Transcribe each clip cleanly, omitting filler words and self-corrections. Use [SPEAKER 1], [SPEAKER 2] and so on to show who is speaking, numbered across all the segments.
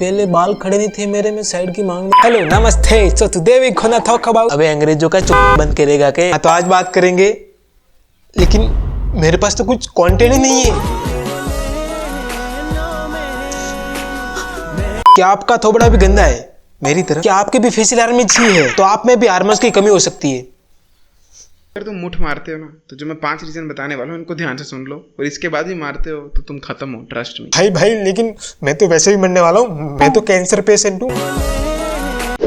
[SPEAKER 1] पहले बाल खड़े नहीं थे मेरे में साइड की मांग। हेलो नमस्ते, so today we gonna talk about. अबे अंग्रेजों का चुप बंद करेगा के? तो आज बात करेंगे, लेकिन मेरे पास तो कुछ कंटेंट ही नहीं है। क्या आपका थोबड़ा भी गंदा है मेरी तरह? क्या आपके भी फेशियल आर्मी चाहिए है? तो आप में भी हार्मोन्स की कमी हो सकती है।
[SPEAKER 2] अगर तुम मुठ मारते हो ना, तो जो मैं 5 रीजन बताने वाला हूँ इनको ध्यान से सुन लो, और इसके बाद भी मारते हो तो तुम खत्म हो, ट्रस्ट में।
[SPEAKER 1] भाई लेकिन मैं तो वैसे भी मरने वाला हूँ, मैं तो कैंसर पेशेंट हूँ।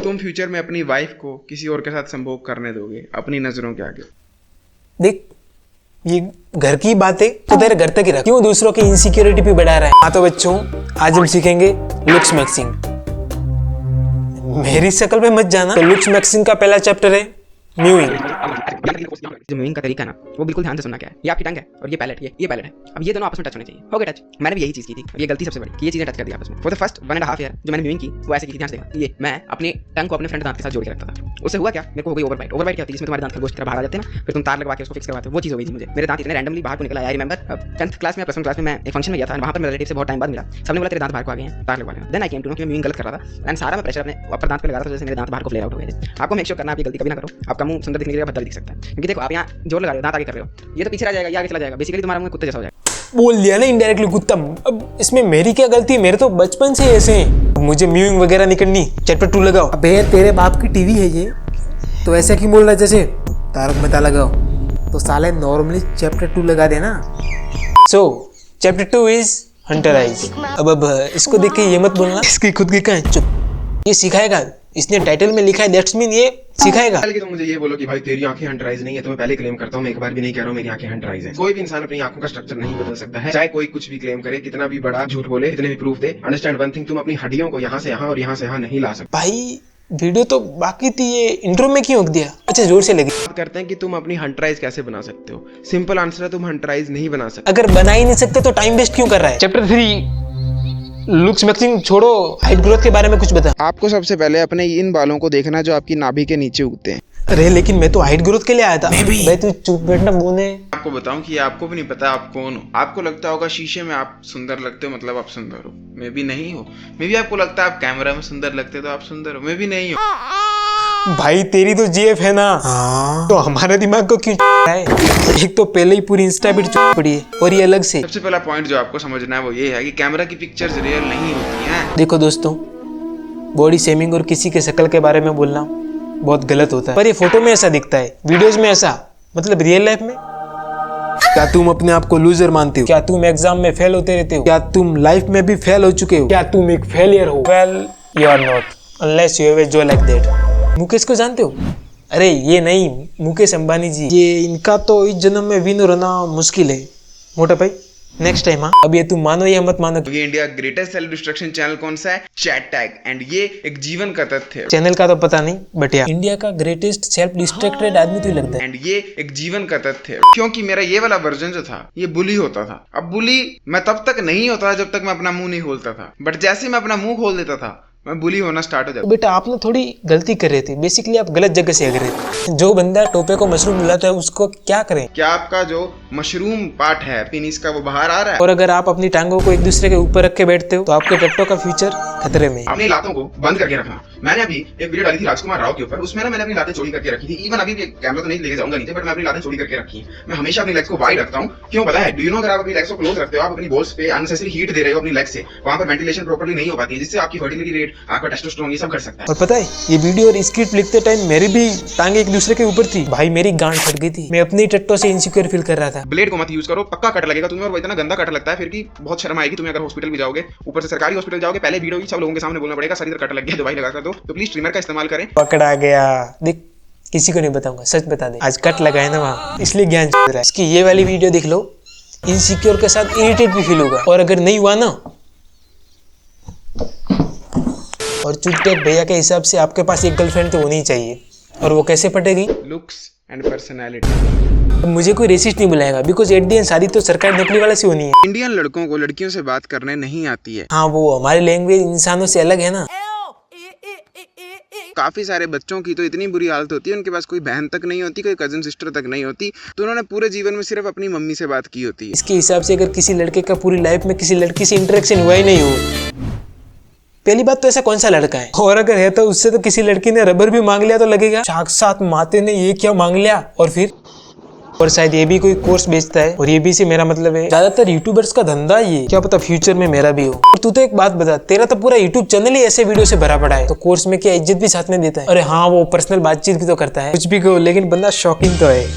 [SPEAKER 2] तुम फ्यूचर में अपनी वाइफ को किसी और के साथ संभोग करने दोगे अपनी नजरों के आगे।
[SPEAKER 1] देख, ये घर की बातें तो तेरे घर तक ही रख, क्यों दूसरों की इनसिक्योरिटी भी बढ़ा रहा है? हाँ तो बच्चों, आज हम सीखेंगे लुक्स मैक्सिंग। मेरी शक्ल पे मत जाना। तो लुक्स मैक्सिंग का पहला चैप्टर है म्यूइंग।
[SPEAKER 3] जो म्यूइंग का तरीका ना, वो बिल्कुल ध्यान से सुनना क्या है। ये आपकी टंग है और ये पैलेट है। अब ये दोनों आपस में टच होने चाहिए। हो गया टच। मैंने भी यही चीज की थी, ये गलती सबसे बड़ी कि ये चीजें टच कर दी आपस में। फॉर द फर्स्ट 1.5 ईयर जो मैंने म्यूइंग की वो ऐसे की थी, ध्यान से देखना। ये मैं अपनी टंग को अपने फ्रंट दांत के साथ जोड़ के रखता था। उससे हुआ क्या, मेरे को हो गई ओवरबाइट। ओवरबाइट क्या होती है? जिसमें तुम्हारे दांत खरगोश की तरह बाहर आ जाते हैं ना, फिर तुम तार लगवा के उसको फिक्स करवाते हो। वो चीज हो गई थी मुझे। मेरे दांत इतने रैंडमली बाहर को निकला। आई रिमेंबर 10th क्लास में, +1 क्लास में मैं एक फंक्शन में गया था, वहां पर मेरे रिलेटिव से बहुत टाइम बाद मिला। सबने बोला तेरे दांत बाहर को आ गए हैं, तार लगवा लेना। Then I came to know कि मैं म्यूइंग गलत कर रहा था एंड सारा मैं प्रेशर अपने अपर दांत पे लगा रहा था, जैसे मेरे दांत बाहर को फ्लेयर आउट हो गए थे। आपको मेक श्योर करना आप ये गलती कभी ना करो। आपका मुंह सुंदर दिखने के लिए भद्दा भी दिख सकता है, क्योंकि देखो आप यहाँ जोर लगा रहे हो, दांत आगे कर रहे हो, ये तो पीछे रह जाएगा, ये आगे चला जाएगा। बेसिकली तुम्हारा मुंह कुत्ते जैसा हो जाएगा।
[SPEAKER 1] बोल दिया ना इनडायरेक्टली कुत्ता। अब इसमें मेरी क्या गलती? मेरे तो बचपन से ऐसे हैं। मुझे म्यूइंग वगैरह नहीं करनी। चैप्टर 2 लगाओ। अबे तेरे बाप की टीवी है ये, तो ऐसा क्यों बोल रहा है जैसे तारक मेहता लगाओ? तो साले नॉर्मली चैप्टर 2 लगा देना। सो चैप्टर 2 इज हंटर आइज। अब इसको देख के ये मत बोलना इसकी खुद की कहां। चुप, ये सिखाएगा। इसने टाइटल में लिखा है, दैट्स मीन ये सिखाएगा।
[SPEAKER 2] तो मुझे ये बोलो कि भाई तेरी आंखें हंटराइज नहीं है, तो मैं पहले क्लेम करता हूँ, मैं एक बार भी नहीं कह रहा हूँ मेरी आंखें हंटराइज है। कोई भी इंसान अपनी आंखों का स्ट्रक्चर नहीं बदल सकता है, चाहे कोई कुछ भी क्लेम करे, कितना भी बड़ा झूठ बोले, कितने भी प्रूफ दे। अंडरस्टैंड वन थिंग, तुम अपनी हड्डियों को यहाँ से यहाँ और यहाँ से यहाँ नहीं ला सकते।
[SPEAKER 1] भाई वीडियो तो बाकी थी, ये इंट्रो में क्यों रख दिया? अच्छा जोर से लगी।
[SPEAKER 2] बात करते हैं कि तुम अपनी हंटराइज कैसे बना सकते हो। सिंपल आंसर है, तुम हंटराइज नहीं बना सकते।
[SPEAKER 1] अगर बना ही नहीं सकते तो टाइम वेस्ट क्यों कर रहा है? चैप्टर 3 लुक्स मैक्सिंग छोड़ो, हाइट ग्रोथ के बारे में कुछ बता।
[SPEAKER 2] आपको सबसे पहले अपने इन बालों को देखना जो आपकी नाभि के नीचे उगते हैं।
[SPEAKER 1] अरे लेकिन मैं तो हाइट ग्रोथ के लिए आया था। भाई तू चुप बैठना बोने।
[SPEAKER 2] आपको बताऊं कि आपको भी नहीं पता आप कौन हो। आपको लगता होगा शीशे में आप सुंदर लगते हो मतलब आप सुंदर हो, मैं भी नहीं हो। मैं भी आपको लगता है आप कैमरा में सुंदर लगते हो तो आप सुंदर हो, मैं भी नहीं हो।
[SPEAKER 1] भाई तेरी तो जीएफ है ना। हाँ। तो हमारे दिमाग को क्यों है? एक तो पहले ही पूरी इंस्टा बीट पड़ी है, और ये अलग से।
[SPEAKER 2] सबसे पहला पॉइंट जो आपको समझना है वो ये है कि कैमरा की पिक्चर्स रियल नहीं होती हैं।
[SPEAKER 1] देखो दोस्तों, बॉडी शेमिंग और किसी के शक्ल के बारे में बोलना बहुत गलत होता है, पर ये फोटो में ऐसा दिखता है, वीडियोस में ऐसा, मतलब रियल लाइफ में। क्या तुम अपने आप को लूजर मानते हो? क्या तुम एग्जाम में फेल होते रहते हो? क्या तुम लाइफ में भी फेल हो चुके हो? क्या तुम एक फेलियर हो? Well you are not, unless you have a joe like that. Mukesh को जानते हो? अरे ये नहीं, मुकेश अंबानी जी। ये इनका तो इस जन्म में विनर होना मुश्किल है मोटा भाई, नेक्स्ट टाइम। हाँ अब ये तुम मानो या मत मानो,
[SPEAKER 2] ये India greatest self destruction channel कौन सा है? Chat tag. एंड ये एक जीवन का तथ्य है।
[SPEAKER 1] चैनल का तो पता नहीं, बट यार इंडिया का ग्रेटेस्ट सेल्फ डिस्ट्रैक्टेड आदमी तो लगता है।
[SPEAKER 2] एंड ये एक जीवन का तथ्य है, क्योंकि मेरा ये वाला वर्जन जो था ये बुली होता था। अब बुली मैं तब तक नहीं होता जब तक मैं अपना मुंह नहीं खोलता था, बट जैसे मैं अपना मुंह खोल देता था मैं बुली होना स्टार्ट हो जाता।
[SPEAKER 1] तो बेटा आप ना थोड़ी गलती कर रहे थे, बेसिकली आप गलत जगह से अगर थे। जो बंदा टोपे को मशरूम मिलाता है उसको क्या करें?
[SPEAKER 2] क्या आपका जो मशरूम पार्ट है पेनिस का वो बाहर आ रहा है?
[SPEAKER 1] और अगर आप अपनी टांगों को एक दूसरे के ऊपर रख के बैठते हो तो आपके टट्टो का फ्यूचर खतरे में।
[SPEAKER 2] अपनी लातों को बंद करके रखना। मैंने अभी एक वीडियो डाली थी राजकुमार राव के ऊपर, उसमें ना मैंने अपनी लातें चौड़ी करके रखी थी। इवन अभी भी कैमरा तो नहीं लेके जाऊंगा नीचे, बट मैं अपनी लातें चौड़ी करके रखी। मैं हमेशा अपनी लेग्स को वाइड रखता हूँ। क्यों पता है? डू यू नो, अगर आप अपनी लेग्स को क्लोज रखते हो आप अपनी बोल्स पे अननेसेसरी हीट दे रहे हो अपनी लेग्स से, वहां पर वेंटिलेशन प्रॉपर्ली नहीं हो पाती है, जिससे आपकी फर्टिलिटी रेट, आपका टेस्टोस्टेरोन ये सब घट सकता है।
[SPEAKER 1] और पता है ये वीडियो और स्क्रिप्ट लिखते टाइम मेरी भी टांगे एक दूसरे के ऊपर थी। भाई मेरी गांड फट गई थी, मैं अपनी टट्टो से इनसिक्योर फील कर रहा था।
[SPEAKER 2] ब्लेड को मत यूज करो, पक्का कट लगेगा तुम्हें, और वो इतना गंदा कट लगता है फिर भी बहुत शर्म आएगी तुम्हें। अगर हॉस्पिटल भी जाओगे, ऊपर से सरकारी हॉस्पिटल जाओगे, पहले वीडियो ही सब लोगों के सामने बोलना पड़ेगा सर इधर कट लग गया दवाई लगा कर दो। तो प्लीज ट्रिमर का इस्तेमाल करें।
[SPEAKER 1] पकड़ा गया। देख किसी को नहीं बताऊंगा, सच बता दे, आज कट लगा है ना वहाँ, इसलिए ज्ञान चल रहा है। इसकी ये वाली वीडियो देख लो, इनसिक्योर के साथ इरिटेट भी फील होगा। और अगर नहीं हुआ ना, और चुपचाप भैया के हिसाब से आपके पास एक गर्लफ्रेंड तो होनी ही चाहिए। और वो कैसे पटेगी?
[SPEAKER 2] Looks and personality.
[SPEAKER 1] मुझे कोई रेसिस्ट नहीं बुलाएगा, बिकॉज एट द एंड शादी तो सरकारी नौकरी वाले से होनी है।
[SPEAKER 2] इंडियन लड़कों को लड़कियों से बात करने नहीं आती है।
[SPEAKER 1] हाँ वो हमारी लैंग्वेज इंसानों से अलग है ना।
[SPEAKER 2] काफी सारे बच्चों की तो इतनी बुरी हालत होती है, उनके पास कोई बहन तक नहीं होती, कोई कजिन सिस्टर तक नहीं होती, तो उन्होंने पूरे जीवन में सिर्फ अपनी मम्मी से बात की होती है।
[SPEAKER 1] इसके हिसाब से अगर किसी लड़के का पूरी लाइफ में किसी लड़की से इंटरेक्शन हुआ ही नहीं हो पहली बात तो ऐसा कौन सा लड़का है, और अगर है तो उससे तो किसी लड़की ने रबर भी मांग लिया तो लगेगा साक्षात माते ने ये क्या मांग लिया। और शायद ये भी कोई कोर्स बेचता है, और ये भी से मेरा मतलब है ज्यादातर यूट्यूबर्स का धंधा ये, क्या पता फ्यूचर में मेरा भी हो। और तू तो एक बात बता, तेरा तो पूरा यूट्यूब चैनल ही ऐसे वीडियो से भरा पड़ा है, तो कोर्स में क्या इज्जत भी साथ में देता है? अरे हाँ, वो पर्सनल बातचीत भी तो करता है, कुछ भी कहो लेकिन बंदा शॉकिंग तो है।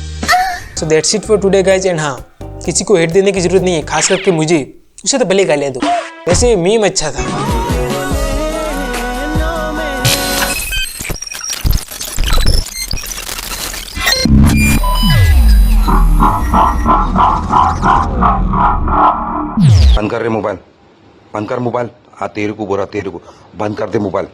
[SPEAKER 1] So that's it for today guys. And हाँ, किसी को हेट देने की जरूरत नहीं है, खास करके मुझे, उसे तो भले गालियां दो। वैसे मीम अच्छा था।
[SPEAKER 4] बंद कर रे मोबाइल, बंद कर मोबाइल। हाँ तेरे को बोला, तेरे को बंद कर दे मोबाइल।